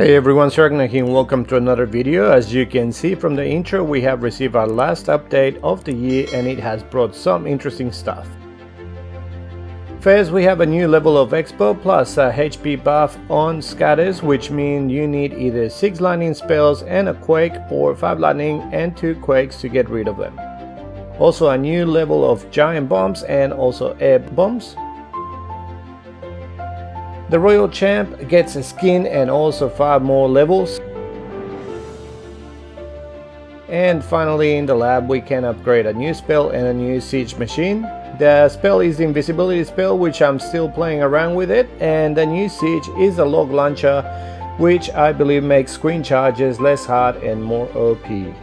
Hey everyone, Agnach here and welcome to another video. As you can see from the intro, we have received our last update of the year and it has brought some interesting stuff. First, we have a new level of Expo plus a HP buff on scatters, which means you need either 6 lightning spells and a quake or 5 lightning and 2 quakes to get rid of them. Also a new level of giant bombs and also air bombs. The Royal Champ gets a skin and also 5 more levels. And finally in the lab we can upgrade a new spell and a new siege machine. The spell is the invisibility spell, which I'm still playing around with it, and the new siege is a log launcher, which I believe makes screen charges less hard and more OP.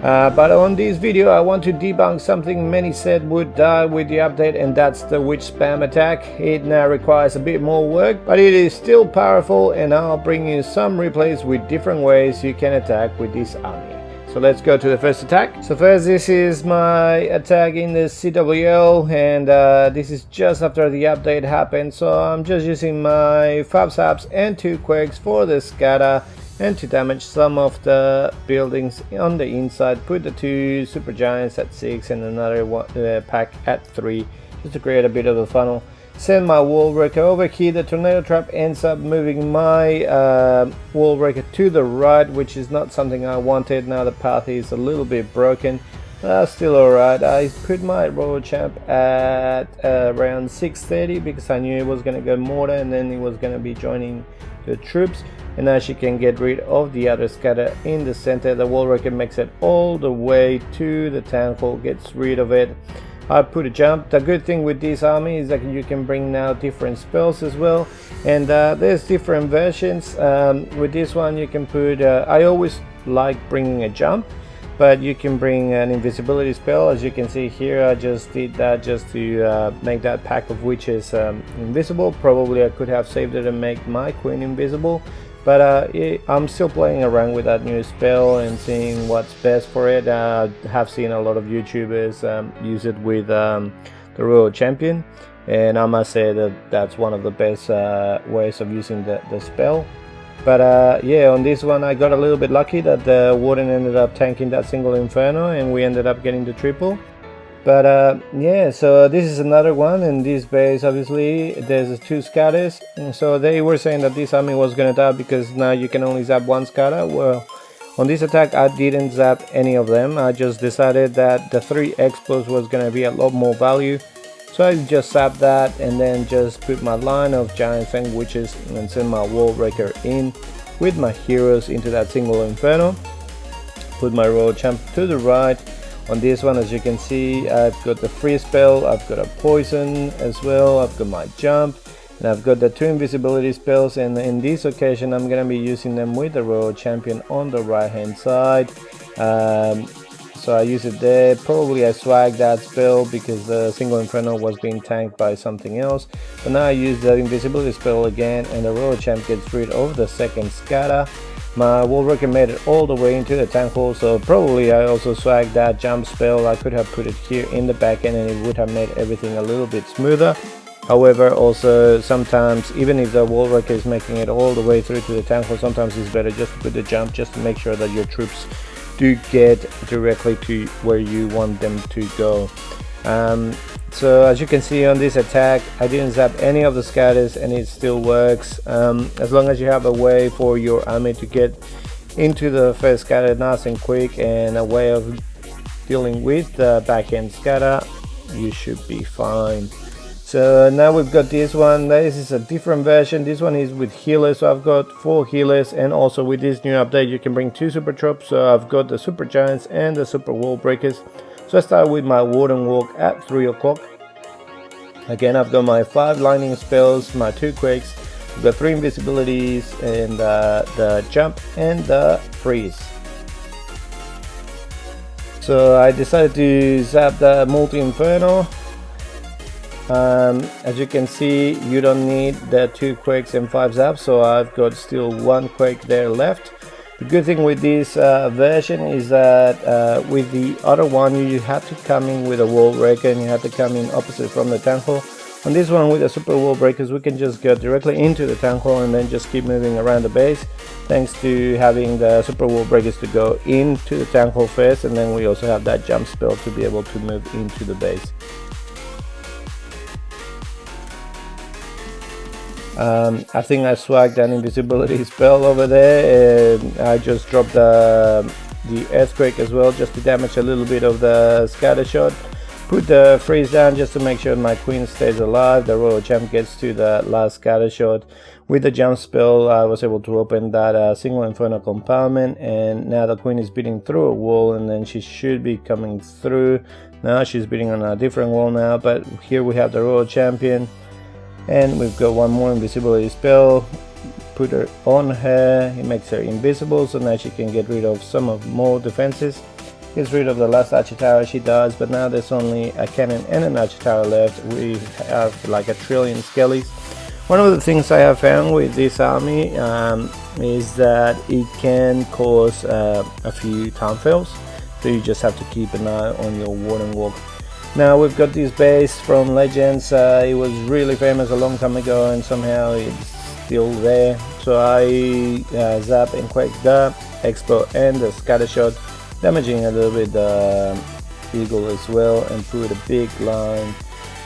But on this video I want to debunk something many said would die with the update, and that's the witch spam attack. It now requires a bit more work, but it is still powerful, and I'll bring you some replays with different ways you can attack with this army. So let's go to the first attack. So first, this is my attack in the CWL, and this is just after the update happened, so I'm just using my 5 saps and 2 quakes for the scatter and to damage some of the buildings on the inside. Put the 2 super giants at 6 and another one, pack at 3, just to create a bit of a funnel. Send my wall breaker over here. The tornado trap ends up moving my wall breaker to the right, which is not something I wanted. Now the path is a little bit broken, still alright. I put my Royal Champ at around 6:30 because I knew it was going to go mortar and then it was going to be joining the troops. And now she can get rid of the other scatter in the center. The wall breaker makes it all the way to the town hall, gets rid of it. I put a jump. The good thing with this army is that you can bring now different spells as well, and there's different versions. With this one you can put I always like bringing a jump, but you can bring an invisibility spell. As you can see here, I just did that just to make that pack of witches invisible. Probably I could have saved it and make my queen invisible, but I'm still playing around with that new spell and seeing what's best for it. I have seen a lot of YouTubers use it with the Royal Champion, and I must say that that's one of the best ways of using the spell. But yeah, on this one I got a little bit lucky that the Warden ended up tanking that single Inferno and we ended up getting the triple. But yeah, so this is another one. In this base obviously there's 2 scatters, and so they were saying that this army was gonna die because now you can only zap 1 scatter. Well, on this attack I didn't zap any of them. I just decided that the 3 expos was gonna be a lot more value, so I just zapped that and then just put my line of giants and witches and send my wall breaker in with my heroes into that single Inferno. Put my Royal Champ to the right. On this one, as you can see, I've got the free spell, I've got a poison as well, I've got my jump, and I've got the 2 invisibility spells, and in this occasion I'm going to be using them with the Royal Champion on the right hand side. So I use it there. Probably I swagged that spell because the single Inferno was being tanked by something else, but now I use the invisibility spell again and the Royal Champ gets rid of the second scatter. My wall breaker made it all the way into the tank hole, so probably I also swagged that jump spell. I could have put it here in the back end and it would have made everything a little bit smoother. However, also sometimes even if the wall breaker is making it all the way through to the tank hole, sometimes it's better just to put the jump just to make sure that your troops do get directly to where you want them to go. So as you can see on this attack, I didn't zap any of the scatters and it still works. As long as you have a way for your army to get into the first scatter nice and quick and a way of dealing with the backhand scatter, you should be fine. So now we've got this one. This is a different version. This one is with healers, so I've got 4 healers, and also with this new update you can bring 2 super troops. So I've got the super giants and the super wall breakers. So I start with my Warden Walk at 3 o'clock. Again, I've got my 5 lightning spells, my 2 quakes, I've got 3 invisibilities, and the jump and the freeze. So I decided to zap the multi-inferno. As you can see, you don't need the 2 quakes and 5 zaps, so I've got still 1 quake there left. The good thing with this version is that with the other one you had to come in with a wall breaker and you had to come in opposite from the tank hole. On this one with the super wall breakers, we can just go directly into the town hall and then just keep moving around the base, thanks to having the super wall breakers to go into the town hall first, and then we also have that jump spell to be able to move into the base. I think I swagged an invisibility spell over there, and I just dropped the earthquake as well, just to damage a little bit of the scatter shot. Put the freeze down just to make sure my queen stays alive. The royal champ gets to the last scatter shot. With the jump spell, I was able to open that single inferno compartment, and now the queen is beating through a wall, and then she should be coming through. Now she's beating on a different wall now, but here we have the royal champion, and we've got one more invisibility spell. Put her on her, it makes her invisible, so now she can get rid of some of more defenses. Gets rid of the last archer tower she does, but now there's only a cannon and an archer tower left. We have like 1 trillion skellies. One of the things I have found with this army is that it can cause a few town fails, so you just have to keep an eye on your warden walk. Now we've got this base from Legends. It was really famous a long time ago, and somehow it's still there. So I zap and quake the expo and the scatter shot, damaging a little bit the eagle as well, and put a big line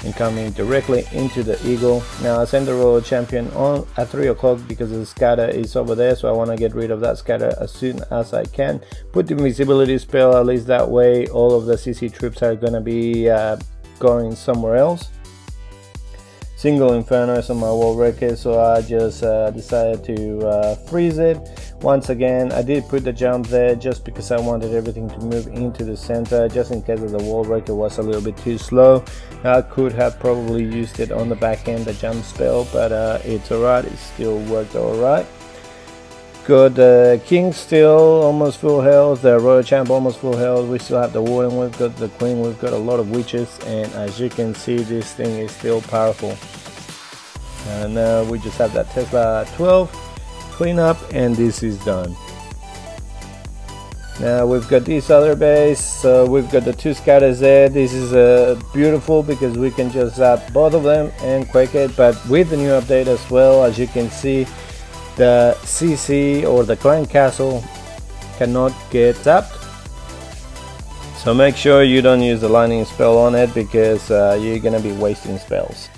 and coming directly into the eagle. Now I send the royal champion on at 3 o'clock because the scatter is over there, so I want to get rid of that scatter as soon as I can. Put the invisibility spell, at least that way all of the CC troops are going to be going somewhere else. Single infernos on my wall wrecker, so I just decided to freeze it. Once again, I did put the jump there just because I wanted everything to move into the center, just in case the wall breaker was a little bit too slow. I could have probably used it on the back end, the jump spell, but it's alright, it still worked alright. Got the king still almost full health, the royal champ almost full health. We still have the warden, we've got the queen, we've got a lot of witches, and as you can see, this thing is still powerful. And now we just have that Tesla 12 clean up, and this is done. Now we've got this other base, so we've got the 2 scatters there. This is beautiful because we can just zap both of them and quake it, but with the new update as well, as you can see, the CC or the clan castle cannot get zapped, so make sure you don't use the lightning spell on it, because you're gonna be wasting spells.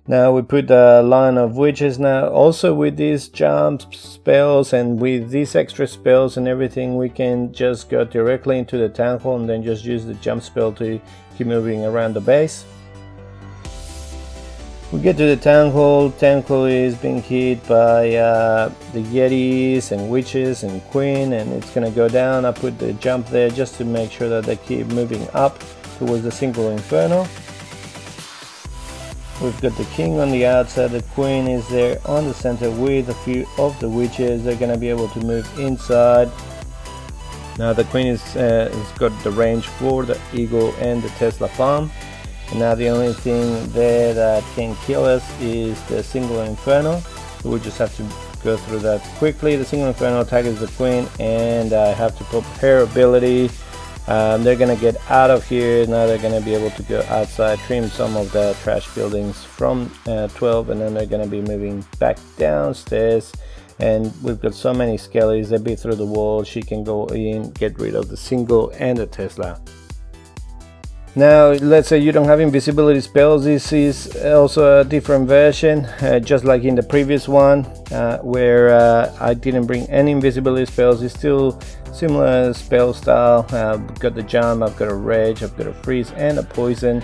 Now we put the line of witches. Now also with these jump spells and with these extra spells and everything, we can just go directly into the town hall and then just use the jump spell to keep moving around the base. We get to the town hall is being hit by the yetis and witches and queen, and it's gonna go down. I put the jump there just to make sure that they keep moving up towards the single inferno. We've got the king on the outside, the queen is there on the center with a few of the witches. They're going to be able to move inside. Now the queen has got the range for the eagle and the Tesla farm. And now the only thing there that can kill us is the single inferno. So we just have to go through that quickly. The single inferno attaches the queen, and I have to pop her ability. They're gonna get out of here. Now they're gonna be able to go outside, trim some of the trash buildings from 12, and then they're gonna be moving back downstairs. And we've got so many skellies, they beat through the wall. She can go in, get rid of the single and the Tesla. Now let's say you don't have invisibility spells. This is also a different version, just like in the previous one, where I didn't bring any invisibility spells. It's still similar spell style. I've got the jump, I've got a rage, I've got a freeze and a poison.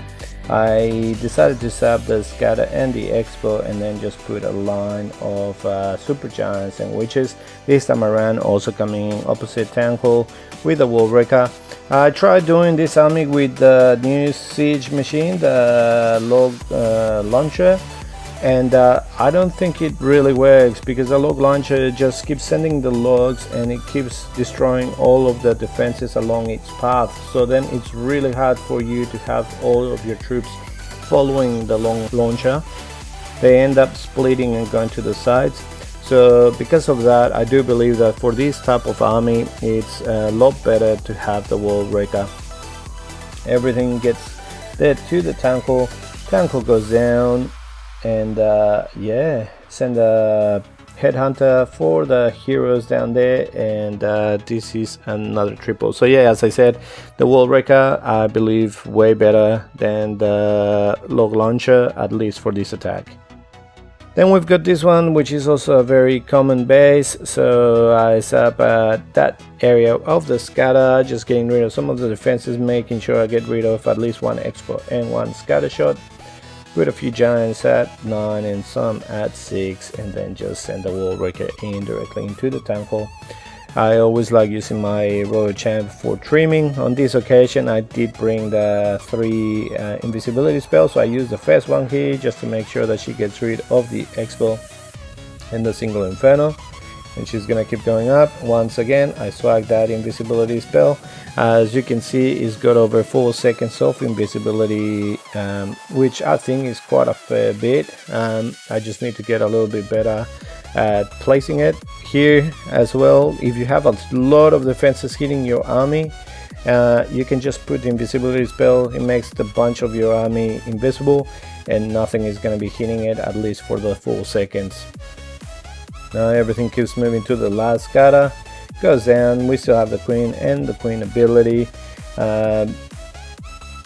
I decided to sub the scatter and the expo, and then just put a line of super giants and witches. This time around also coming in opposite town hall with a wall wrecker. I tried doing this army with the new siege machine, the log launcher, and I don't think it really works, because the log launcher just keeps sending the logs and it keeps destroying all of the defenses along its path. So then it's really hard for you to have all of your troops following the long launcher. They end up splitting and going to the sides. So because of that, I do believe that for this type of army, it's a lot better to have the wall wrecker. Everything gets there to the Tankle. Tankle goes down, and yeah, send a headhunter for the heroes down there, and this is another triple. So yeah, as I said, the wall wrecker I believe way better than the log launcher, at least for this attack. Then we've got this one, which is also a very common base. So I set up that area of the scatter, just getting rid of some of the defenses, making sure I get rid of at least one expo and one scatter shot, with a few giants at 9 and some at 6, and then just send the wall breaker in directly into the Tankle. I always like using my Royal Champ for trimming. On this occasion I did bring the 3 invisibility spells, so I used the first one here just to make sure that she gets rid of the Expo and the single Inferno, and she's gonna keep going up. Once again I swag that invisibility spell. As you can see, it's got over 4 seconds of invisibility, which I think is quite a fair bit. I just need to get a little bit better at placing it here as well. If you have a lot of defenses hitting your army, you can just put the invisibility spell. It makes the bunch of your army invisible and nothing is going to be hitting it, at least for the 4 seconds. Now everything keeps moving to the last scatter, goes down. We still have the queen and the queen ability.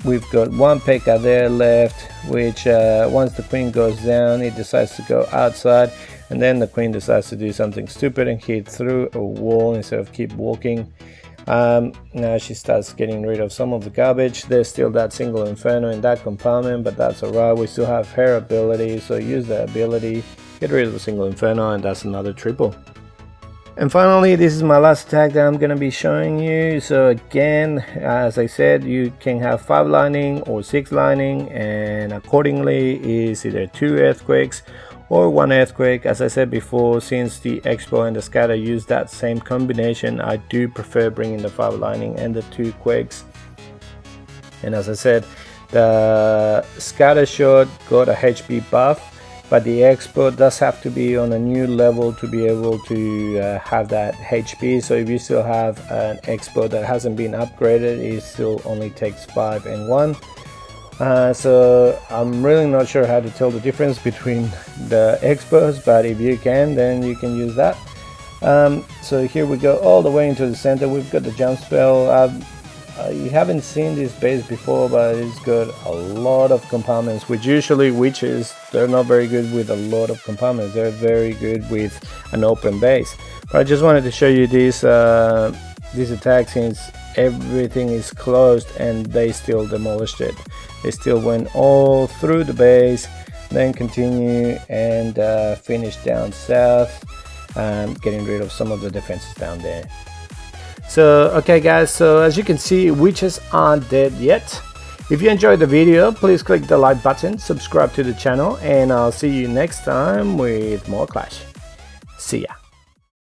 We've got one P.E.K.K.A there left, which once the queen goes down, it decides to go outside, and then the queen decides to do something stupid and hit through a wall instead of keep walking. Now she starts getting rid of some of the garbage. There's still that single Inferno in that compartment, but that's alright. We still have her ability, so use the ability, get rid of the single Inferno, and that's another triple. And finally, this is my last attack that I'm going to be showing you. So again, as I said, you can have 5 lightning or 6 lightning, and accordingly is either 2 earthquakes or 1 earthquake. As I said before, since the Expo and the scatter use that same combination, I do prefer bringing the 5 lightning and the 2 quakes. And as I said, the scatter shot got a HP buff, but the Expo does have to be on a new level to be able to have that HP. So if you still have an Expo that hasn't been upgraded, it still only takes 5 and 1. So I'm really not sure how to tell the difference between the Expos, but if you can, then you can use that. So here we go all the way into the center. We've got the jump spell. You haven't seen this base before, but it's got a lot of compartments, which usually witches, they're not very good with a lot of compartments. They're very good with an open base. But I just wanted to show you this attack, since everything is closed and they still demolished it. They still went all through the base, then continue and finish down south, getting rid of some of the defenses down there. So okay guys, so as you can see, witches aren't dead yet. If you enjoyed the video, please click the like button, subscribe to the channel, and I'll see you next time with more Clash. See ya.